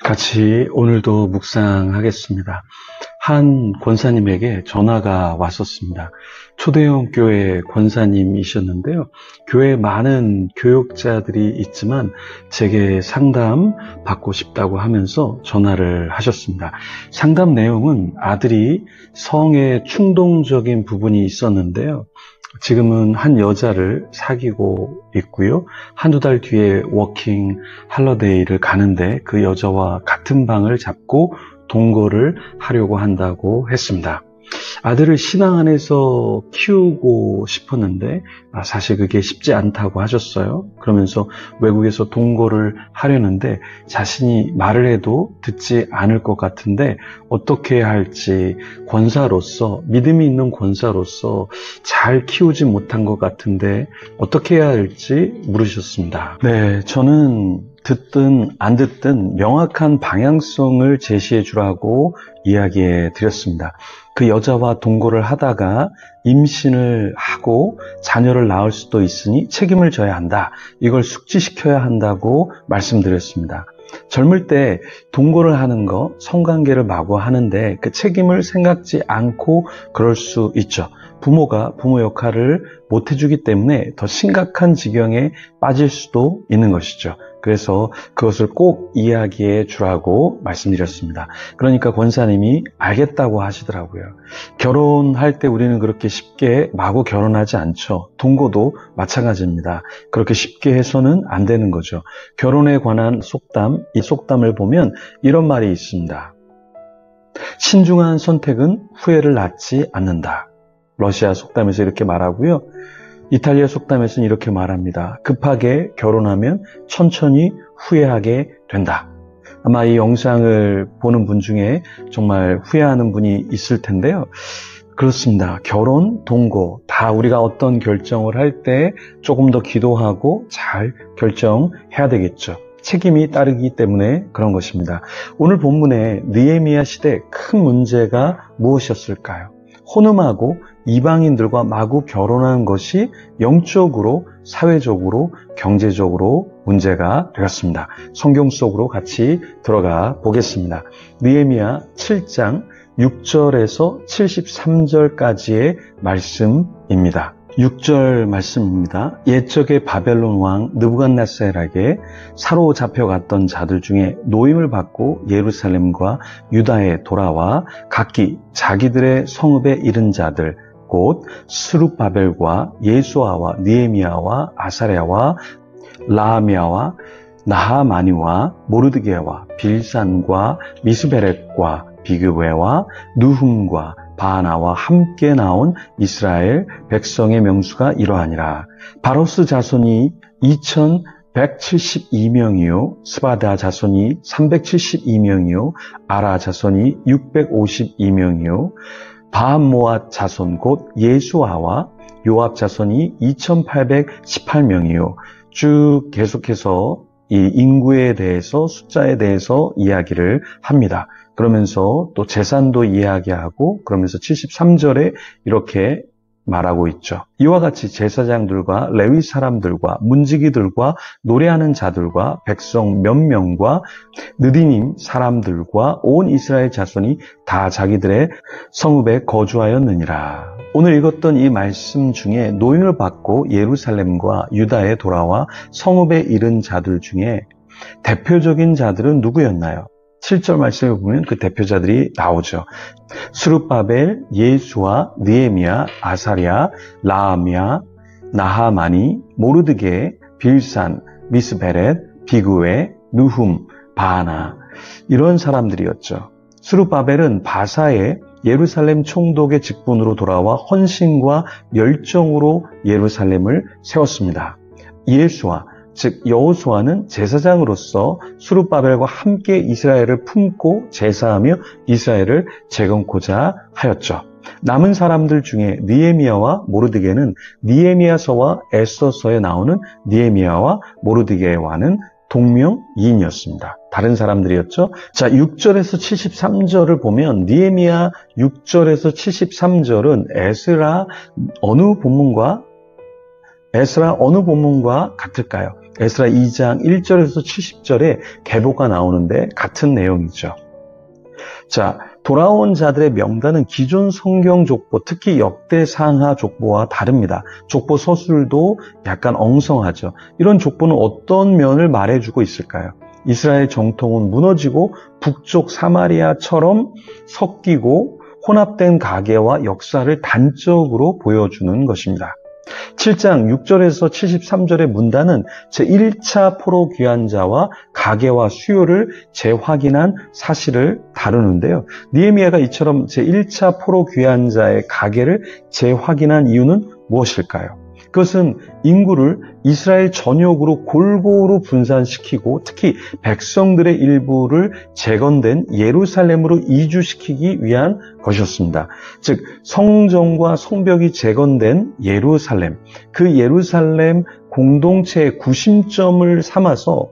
같이 오늘도 묵상하겠습니다. 한 권사님에게 전화가 왔었습니다. 초대형 교회 권사님이셨는데요. 교회에 많은 교육자들이 있지만 제게 상담 받고 싶다고 하면서 전화를 하셨습니다. 상담 내용은 아들이 성에 충동적인 부분이 있었는데요. 지금은 한 여자를 사귀고 있고요. 한두 달 뒤에 워킹 할러데이를 가는데 그 여자와 같은 방을 잡고 동거를 하려고 한다고 했습니다. 아들을 신앙 안에서 키우고 싶었는데 사실 그게 쉽지 않다고 하셨어요. 그러면서 외국에서 동거를 하려는데 자신이 말을 해도 듣지 않을 것 같은데 어떻게 해야 할지 권사로서, 믿음이 있는 권사로서 잘 키우지 못한 것 같은데 어떻게 해야 할지 물으셨습니다. 네, 저는 듣든 안 듣든 명확한 방향성을 제시해 주라고 이야기해 드렸습니다. 그 여자와 동거를 하다가 임신을 하고 자녀를 낳을 수도 있으니 책임을 져야 한다. 이걸 숙지시켜야 한다고 말씀드렸습니다. 젊을 때 동거를 하는 거, 성관계를 마구 하는데 그 책임을 생각지 않고 그럴 수 있죠. 부모가 부모 역할을 못 해주기 때문에 더 심각한 지경에 빠질 수도 있는 것이죠. 그래서 그것을 꼭 이야기해 주라고 말씀드렸습니다. 그러니까 권사님이 알겠다고 하시더라고요. 결혼할 때 우리는 그렇게 쉽게 마구 결혼하지 않죠. 동거도 마찬가지입니다. 그렇게 쉽게 해서는 안 되는 거죠. 결혼에 관한 속담, 이 속담을 보면 이런 말이 있습니다. 신중한 선택은 후회를 낳지 않는다. 러시아 속담에서 이렇게 말하고요. 이탈리아 속담에서는 이렇게 말합니다. 급하게 결혼하면 천천히 후회하게 된다. 아마 이 영상을 보는 분 중에 정말 후회하는 분이 있을 텐데요. 그렇습니다. 결혼, 동거 다 우리가 어떤 결정을 할 때 조금 더 기도하고 잘 결정해야 되겠죠. 책임이 따르기 때문에 그런 것입니다. 오늘 본문에 느헤미야 시대 큰 문제가 무엇이었을까요? 혼음하고 이방인들과 마구 결혼하는 것이 영적으로, 사회적으로, 경제적으로 문제가 되었습니다. 성경 속으로 같이 들어가 보겠습니다. 느헤미야 7장 6절에서 73절까지의 말씀입니다. 6절 말씀입니다. 옛적에 바벨론 왕 느부갓네살에게 사로잡혀갔던 자들 중에 노임을 받고 예루살렘과 유다에 돌아와 각기 자기들의 성읍에 이른 자들 곧 스룹바벨과 예수아와 느헤미야와 아사랴와 라하미야와 나하마니와 모르드게와 빌산과 미스베렛과 비그웨와 누훔과 바하나와 함께 나온 이스라엘 백성의 명수가 이러하니라. 바로스 자손이 2172명이요 스바다 자손이 372명이요 아라 자손이 652명이요 바함모앗 자손 곧 예수아와 요압 자손이 2818명이요 쭉 계속해서 이 인구에 대해서 숫자에 대해서 이야기를 합니다. 그러면서 또 재산도 이야기하고 그러면서 73절에 이렇게 말하고 있죠. 이와 같이 제사장들과 레위 사람들과 문지기들과 노래하는 자들과 백성 몇 명과 느디님 사람들과 온 이스라엘 자손이 다 자기들의 성읍에 거주하였느니라. 오늘 읽었던 이 말씀 중에 노임을 받고 예루살렘과 유다에 돌아와 성읍에 이른 자들 중에 대표적인 자들은 누구였나요? 7절 말씀을 보면 그 대표자들이 나오죠. 스룹바벨, 예수아, 느헤미야, 아사랴, 라하미야, 나하마니, 모르드게, 빌산, 미스베렛, 비그웨, 누훔, 바하나 이런 사람들이었죠. 스룹바벨은 바사의 예루살렘 총독의 직분으로 돌아와 헌신과 열정으로 예루살렘을 세웠습니다. 예수아 즉 여호수아는 제사장으로서 스룹바벨과 함께 이스라엘을 품고 제사하며 이스라엘을 재건코자 하였죠. 남은 사람들 중에 느헤미야와 모르드게는 느헤미야서와 에스더서에 나오는 느헤미야와 모르드게와는 동명이인이었습니다. 다른 사람들이었죠. 자, 6절에서 73절을 보면 느헤미야 6절에서 73절은 에스라 어느 본문과 같을까요? 에스라 2장 1절에서 70절에 계보가 나오는데 같은 내용이죠. 자, 돌아온 자들의 명단은 기존 성경 족보, 특히 역대상하 족보와 다릅니다. 족보 서술도 약간 엉성하죠. 이런 족보는 어떤 면을 말해주고 있을까요? 이스라엘 정통은 무너지고 북쪽 사마리아처럼 섞이고 혼합된 가계와 역사를 단적으로 보여주는 것입니다. 7장 6절에서 73절의 문단은 제1차 포로 귀환자와 가계와 수요를 재확인한 사실을 다루는데요. 느헤미야가 이처럼 제1차 포로 귀환자의 가계를 재확인한 이유는 무엇일까요? 그것은 인구를 이스라엘 전역으로 골고루 분산시키고 특히 백성들의 일부를 재건된 예루살렘으로 이주시키기 위한 것이었습니다. 즉 성전과 성벽이 재건된 예루살렘, 그 예루살렘 공동체의 구심점을 삼아서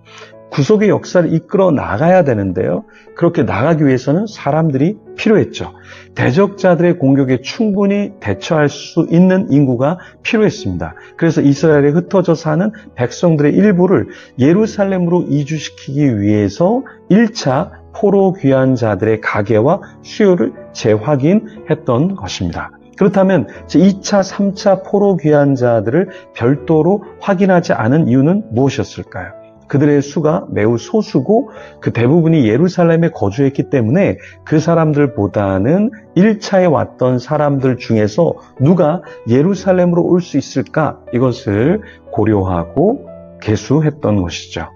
구속의 역사를 이끌어 나가야 되는데요. 그렇게 나가기 위해서는 사람들이 필요했죠. 대적자들의 공격에 충분히 대처할 수 있는 인구가 필요했습니다. 그래서 이스라엘에 흩어져 사는 백성들의 일부를 예루살렘으로 이주시키기 위해서 1차 포로 귀환자들의 가계와 수요를 재확인했던 것입니다. 그렇다면 제2차, 3차 포로 귀환자들을 별도로 확인하지 않은 이유는 무엇이었을까요? 그들의 수가 매우 소수고 그 대부분이 예루살렘에 거주했기 때문에 그 사람들보다는 1차에 왔던 사람들 중에서 누가 예루살렘으로 올 수 있을까? 이것을 고려하고 계수했던 것이죠.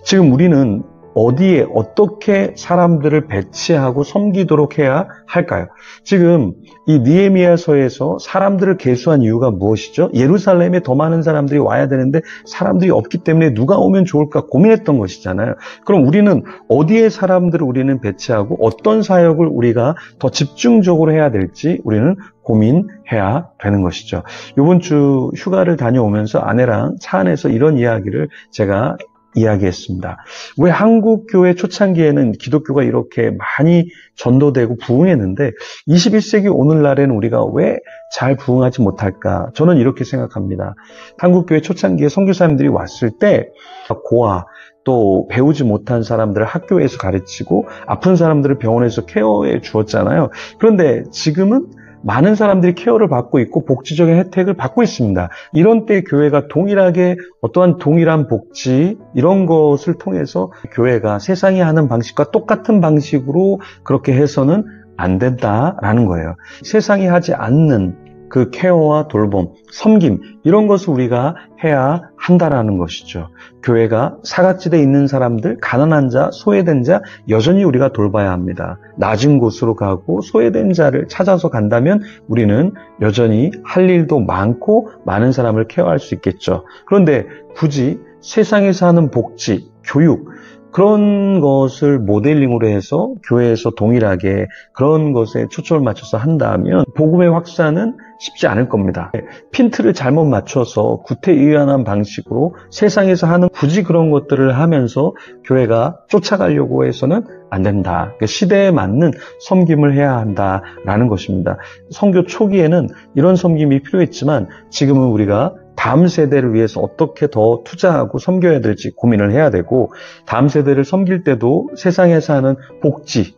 지금 우리는 어디에 어떻게 사람들을 배치하고 섬기도록 해야 할까요? 지금 이 느헤미야서에서 사람들을 계수한 이유가 무엇이죠? 예루살렘에 더 많은 사람들이 와야 되는데 사람들이 없기 때문에 누가 오면 좋을까 고민했던 것이잖아요. 그럼 우리는 어디에 사람들을 우리는 배치하고 어떤 사역을 우리가 더 집중적으로 해야 될지 우리는 고민해야 되는 것이죠. 이번 주 휴가를 다녀오면서 아내랑 차 안에서 이런 이야기를 제가 이야기했습니다. 왜 한국 교회 초창기에는 기독교가 이렇게 많이 전도되고 부흥했는데 21세기 오늘날에는 우리가 왜 잘 부흥하지 못할까? 저는 이렇게 생각합니다. 한국 교회 초창기에 선교사님들이 왔을 때 고아 또 배우지 못한 사람들을 학교에서 가르치고 아픈 사람들을 병원에서 케어해 주었잖아요. 그런데 지금은 많은 사람들이 케어를 받고 있고 복지적인 혜택을 받고 있습니다. 이런 때 교회가 동일하게 어떠한 동일한 복지 이런 것을 통해서 교회가 세상이 하는 방식과 똑같은 방식으로 그렇게 해서는 안 된다라는 거예요. 세상이 하지 않는 그 케어와 돌봄, 섬김 이런 것을 우리가 해야 한다라는 것이죠. 교회가 사각지대에 있는 사람들, 가난한 자, 소외된 자 여전히 우리가 돌봐야 합니다. 낮은 곳으로 가고 소외된 자를 찾아서 간다면 우리는 여전히 할 일도 많고 많은 사람을 케어할 수 있겠죠. 그런데 굳이 세상에서 하는 복지, 교육 그런 것을 모델링으로 해서 교회에서 동일하게 그런 것에 초점을 맞춰서 한다면 복음의 확산은 쉽지 않을 겁니다. 핀트를 잘못 맞춰서 구태의연한 방식으로 세상에서 하는 굳이 그런 것들을 하면서 교회가 쫓아가려고 해서는 안 된다. 시대에 맞는 섬김을 해야 한다라는 것입니다. 선교 초기에는 이런 섬김이 필요했지만 지금은 우리가 다음 세대를 위해서 어떻게 더 투자하고 섬겨야 될지 고민을 해야 되고 다음 세대를 섬길 때도 세상에서 하는 복지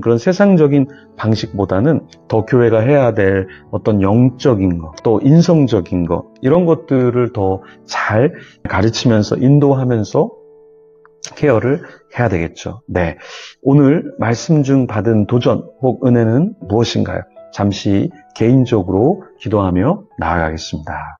그런 세상적인 방식보다는 더 교회가 해야 될 어떤 영적인 것, 또 인성적인 것 이런 것들을 더 잘 가르치면서 인도하면서 케어를 해야 되겠죠. 네, 오늘 말씀 중 받은 도전 혹 은혜는 무엇인가요? 잠시 개인적으로 기도하며 나아가겠습니다.